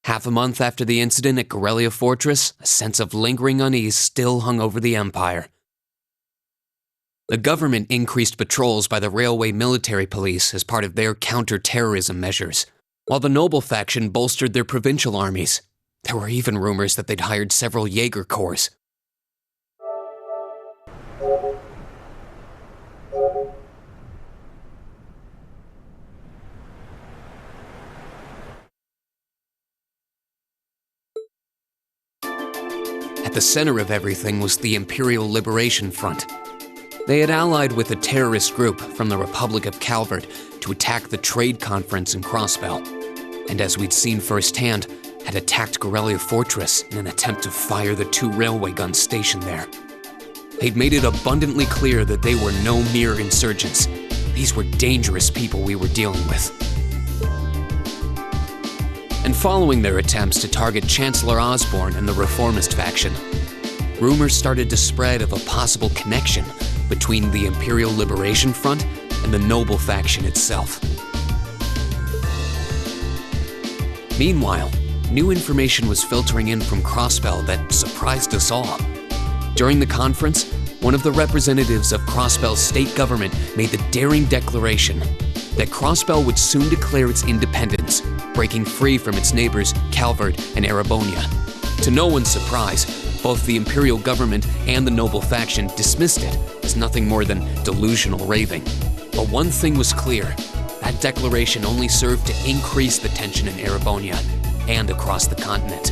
Half a month after the incident at Corellia Fortress, a sense of lingering unease still hung over the Empire. The government increased patrols by the railway military police as part of their counter-terrorism measures, while the noble faction bolstered their provincial armies. There were even rumors that they'd hired several Jaeger corps. At the center of everything was the Imperial Liberation Front. They had allied with a terrorist group from the Republic of Calvert to attack the trade conference in Crossbell, and as we'd seen firsthand, had attacked Corellia Fortress in an attempt to fire the 2 railway guns stationed there. They'd made it abundantly clear that they were no mere insurgents. These were dangerous people we were dealing with. And following their attempts to target Chancellor Osborne and the Reformist faction, rumors started to spread of a possible connection between the Imperial Liberation Front and the noble faction itself. Meanwhile, new information was filtering in from Crossbell that surprised us all. During the conference, one of the representatives of Crossbell's state government made the daring declaration that Crossbell would soon declare its independence, breaking free from its neighbors Calvert and Erebonia. To no one's surprise, both the Imperial government and the noble faction dismissed it as nothing more than delusional raving. But one thing was clear: that declaration only served to increase the tension in Erebonia and across the continent.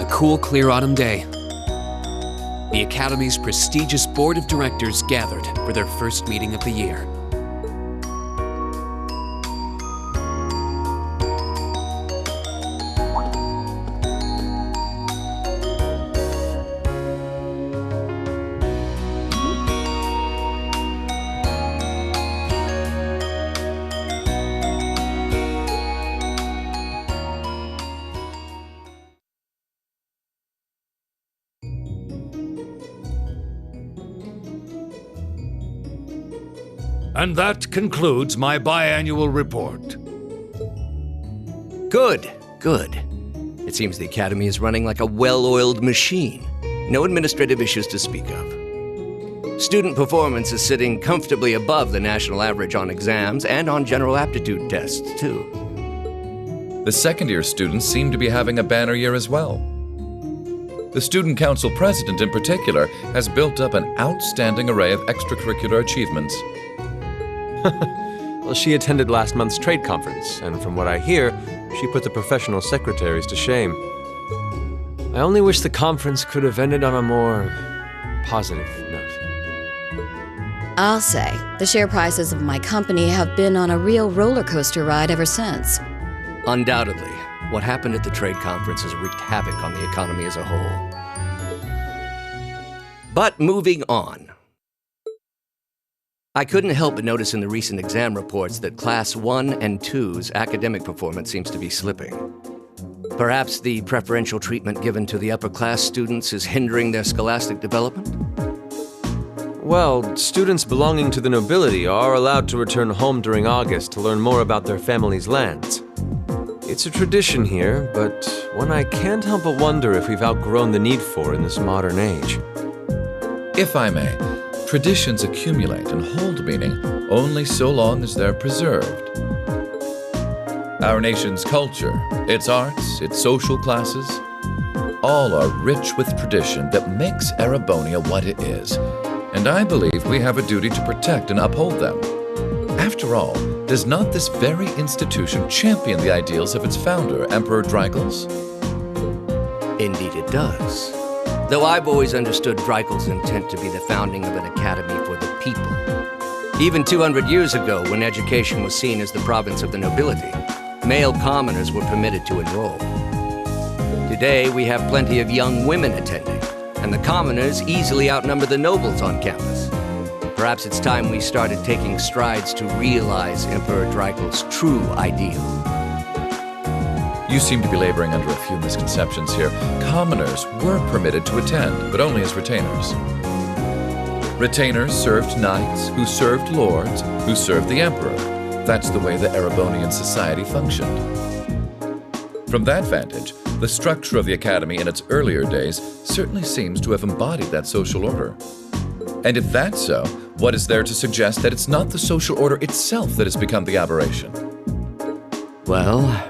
Cool, clear autumn day, the Academy's prestigious board of directors gathered for their first meeting of the year. And that concludes my biannual report. Good. It seems the Academy is running like a well-oiled machine. No administrative issues to speak of. Student performance is sitting comfortably above the national average on exams and on general aptitude tests, too. The second-year students seem to be having a banner year as well. The Student Council president, in particular, has built up an outstanding array of extracurricular achievements. Well, she attended last month's trade conference, and from what I hear, she put the professional secretaries to shame. I only wish the conference could have ended on a more positive note. I'll say, the share prices of my company have been on a real roller coaster ride ever since. Undoubtedly, what happened at the trade conference has wreaked havoc on the economy as a whole. But moving on. I couldn't help but notice in the recent exam reports that Class 1 and 2's academic performance seems to be slipping. Perhaps the preferential treatment given to the upper-class students is hindering their scholastic development? Well, students belonging to the nobility are allowed to return home during August to learn more about their family's lands. It's a tradition here, but one I can't help but wonder if we've outgrown the need for in this modern age. If I may, traditions accumulate and hold meaning only so long as they're preserved. Our nation's culture, its arts, its social classes, all are rich with tradition that makes Erebonia what it is, and I believe we have a duty to protect and uphold them. After all, does not this very institution champion the ideals of its founder, Emperor Dreigels? Indeed it does. Though I've always understood Dreigels' intent to be the founding of an academy for the people. Even 200 years ago, when education was seen as the province of the nobility, male commoners were permitted to enroll. Today, we have plenty of young women attending, and the commoners easily outnumber the nobles on campus. Perhaps it's time we started taking strides to realize Emperor Dreikel's true ideal. You seem to be laboring under a few misconceptions here. Commoners were permitted to attend, but only as retainers. Retainers served knights, who served lords, who served the emperor. That's the way the Erebonian society functioned. From that vantage, the structure of the academy in its earlier days certainly seems to have embodied that social order. And if that's so, what is there to suggest that it's not the social order itself that has become the aberration? Well,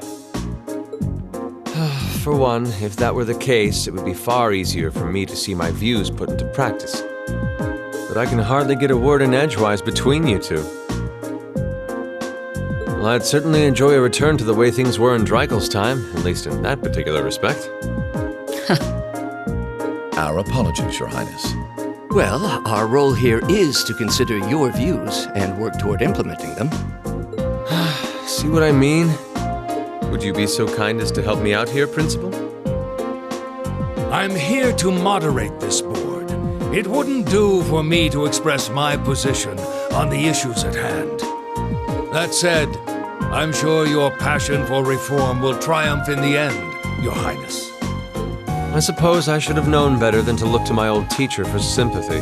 For one, if that were the case, it would be far easier for me to see my views put into practice. But I can hardly get a word in edgewise between you two. Well, I'd certainly enjoy a return to the way things were in Dreikel's time, at least in that particular respect. Our apologies, Your Highness. well, our role here is to consider your views and work toward implementing them. See what I mean? Would you be so kind as to help me out here, Principal? I'm here to moderate this board. It wouldn't do for me to express my position on the issues at hand. That said, I'm sure your passion for reform will triumph in the end, Your Highness. I suppose I should have known better than to look to my old teacher for sympathy.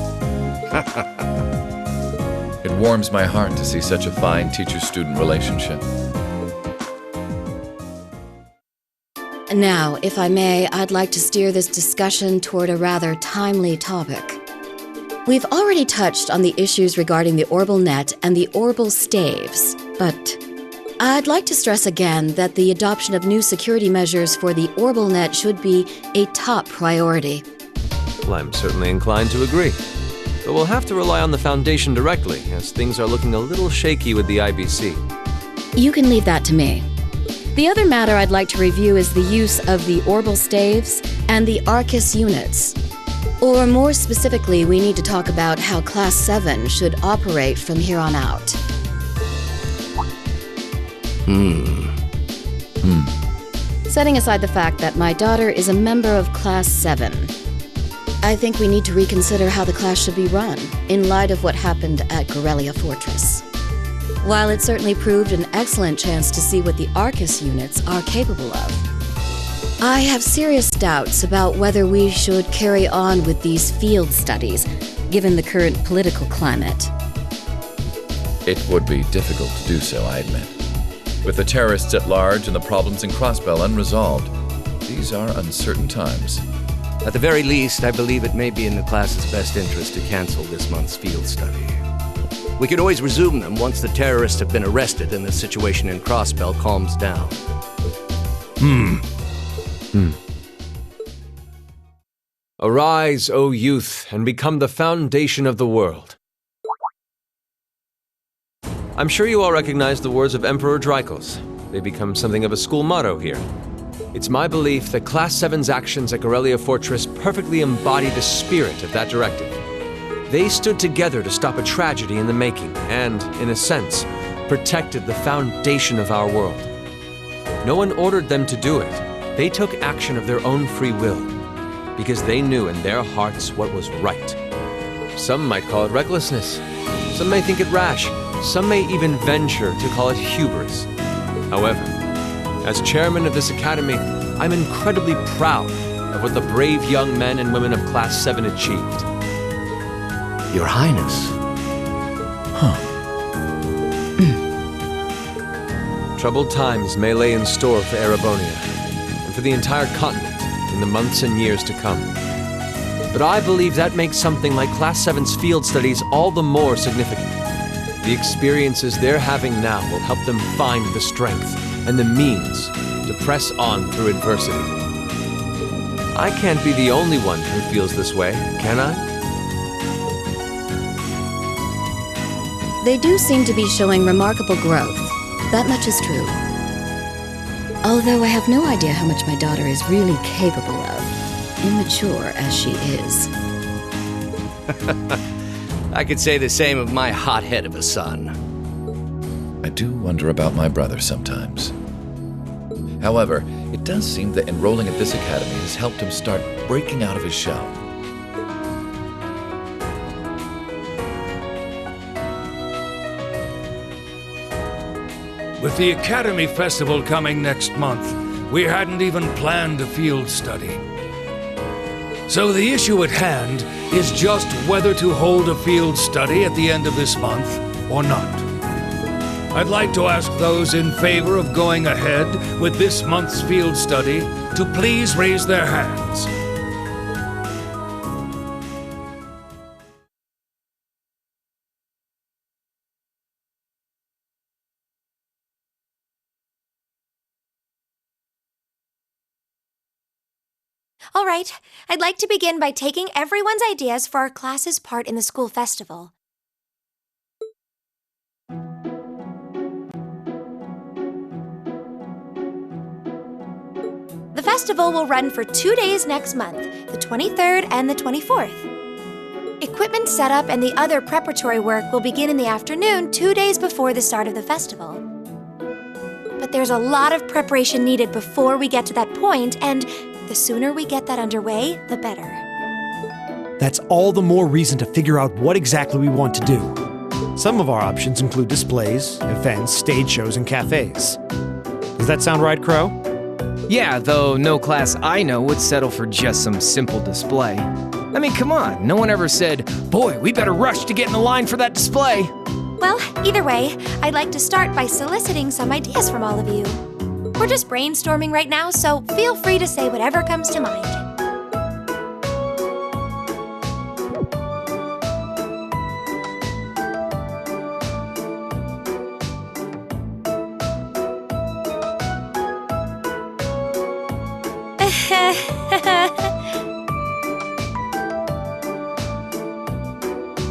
It warms my heart to see such a fine teacher-student relationship. Now, if I may, I'd like to steer this discussion toward a rather timely topic. We've already touched on the issues regarding the Orbal Net and the Orbal Staves, but I'd like to stress again that the adoption of new security measures for the Orbal Net should be a top priority. Well, I'm certainly inclined to agree. But we'll have to rely on the Foundation directly, as things are looking a little shaky with the IBC. You can leave that to me. The other matter I'd like to review is the use of the Orbal Staves and the Arcus units. Or more specifically, we need to talk about how Class 7 should operate from here on out. Setting aside the fact that my daughter is a member of Class 7, I think we need to reconsider how the class should be run, in light of what happened at Corellia Fortress. While it certainly proved an excellent chance to see what the Arcus units are capable of, I have serious doubts about whether we should carry on with these field studies, given the current political climate. It would be difficult to do so, I admit. With the terrorists at large and the problems in Crossbell unresolved, these are uncertain times. At the very least, I believe it may be in the class's best interest to cancel this month's field study. We could always resume them once the terrorists have been arrested and the situation in Crossbell calms down. Arise, O youth, and become the foundation of the world. I'm sure you all recognize the words of Emperor Dreikel's. They become something of a school motto here. It's my belief that Class 7's actions at Corellia Fortress perfectly embody the spirit of that directive. They stood together to stop a tragedy in the making and, in a sense, protected the foundation of our world. No one ordered them to do it. They took action of their own free will, because they knew in their hearts what was right. Some might call it recklessness. Some may think it rash. Some may even venture to call it hubris. However, as chairman of this academy, I'm incredibly proud of what the brave young men and women of Class 7 achieved. Your Highness. Troubled times may lay in store for Erebonia, and for the entire continent in the months and years to come. But I believe that makes something like Class 7's field studies all the more significant. The experiences they're having now will help them find the strength and the means to press on through adversity. I can't be the only one who feels this way, can I? They do seem to be showing remarkable growth. That much is true. Although I have no idea how much my daughter is really capable of, immature as she is. I could say the same of my hothead of a son. I do wonder about my brother sometimes. However, it does seem that enrolling at this academy has helped him start breaking out of his shell. With the Academy Festival coming next month, we hadn't even planned a field study. So the issue at hand is just whether to hold a field study at the end of this month or not. I'd like to ask those in favor of going ahead with this month's field study to please raise their hands. All right, I'd like to begin by taking everyone's ideas for our class's part in the school festival. The festival will run for 2 days next month, the 23rd and the 24th. Equipment setup and the other preparatory work will begin in the afternoon 2 days before the start of the festival. But there's a lot of preparation needed before we get to that point, and the sooner we get that underway, the better. That's all the more reason to figure out what exactly we want to do. Some of our options include displays, events, stage shows, and cafes. Does that sound right, Crow? Yeah, though no class I know would settle for just some simple display. I mean, come on, no one ever said, "Boy, we better rush to get in the line for that display." Well, either way, I'd like to start by soliciting some ideas from all of you. We're just brainstorming right now, so feel free to say whatever comes to mind.